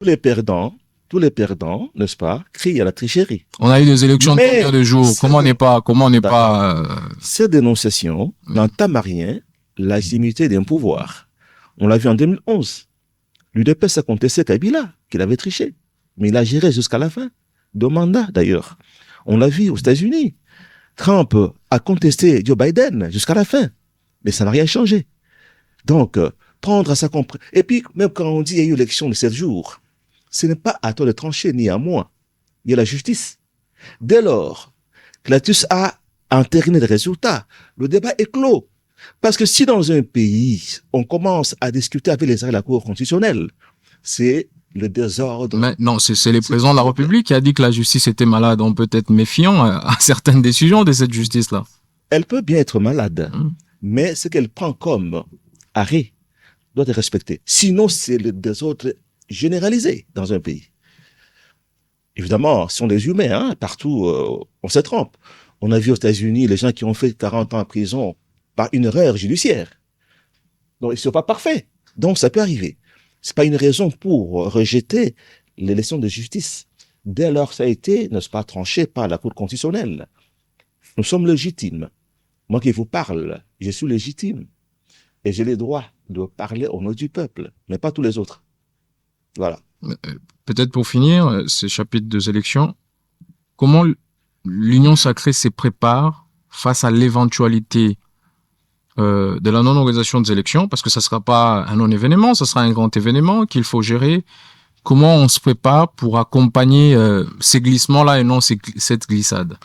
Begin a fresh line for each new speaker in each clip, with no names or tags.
tous les perdants, tous les perdants, n'est-ce pas, crient à la tricherie.
On a eu des élections de
Mais
combien de jours? Comment on n'est pas,
Cette dénonciation n'entame à rien la légitimité d'un pouvoir. On l'a vu en 2011. L'UDPS a contesté Kabila, qu'il avait triché. Mais il a géré jusqu'à la fin. Deux mandats, d'ailleurs. On l'a vu aux États-Unis. Trump a contesté Joe Biden jusqu'à la fin. Mais ça n'a rien changé. Donc, prendre à sa compréhension. Et puis, même quand on dit qu'il y a eu élection de 7 jours, ce n'est pas à toi de trancher, ni à moi. Il y a la justice. Dès lors que la TUS a entériné les résultats, le débat est clos. Parce que si dans un pays, on commence à discuter avec les arrêts de la Cour constitutionnelle, c'est le désordre.
Mais non, c'est le président de la République qui a dit que la justice était malade. On peut être méfiant à certaines décisions de cette justice-là.
Elle peut bien être malade, mais ce qu'elle prend comme arrêt doit être respecté. Sinon, c'est le désordre généralisé dans un pays. Évidemment, ce sont des humains, hein, partout, on se trompe. On a vu aux États-Unis les gens qui ont fait 40 ans en prison par une erreur judiciaire. Donc, ils ne sont pas parfaits. Donc, ça peut arriver. C'est pas une raison pour rejeter l'élection de justice. Dès lors, ça a été, n'est-ce pas, tranché par la Cour constitutionnelle. Nous sommes légitimes. Moi qui vous parle, je suis légitime. Et j'ai le droit de parler au nom du peuple, mais pas tous les autres. Voilà.
Peut-être pour finir, ces chapitres des élections, comment l'Union sacrée se prépare face à l'éventualité de la non-organisation des élections, parce que ça ne sera pas un non-événement, ça sera un grand événement qu'il faut gérer. Comment on se prépare pour accompagner ces glissements-là et non cette glissade?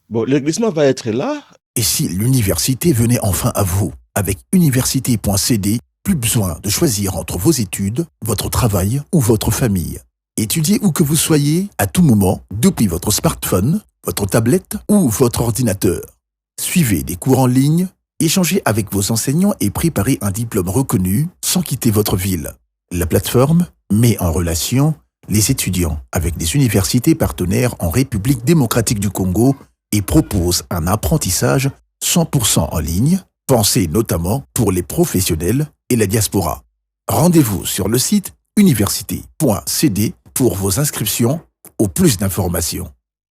Bon, le glissement va être là.
Et si l'université venait enfin à vous? Avec université.cd, plus besoin de choisir entre vos études, votre travail ou votre famille. Étudiez où que vous soyez, à tout moment, depuis votre smartphone, votre tablette ou votre ordinateur. Suivez des cours en ligne, échangez avec vos enseignants et préparez un diplôme reconnu sans quitter votre ville. La plateforme met en relation les étudiants avec des universités partenaires en République démocratique du Congo et propose un apprentissage 100% en ligne, pensé notamment pour les professionnels et la diaspora. Rendez-vous sur le site université.cd pour vos inscriptions ou plus d'informations.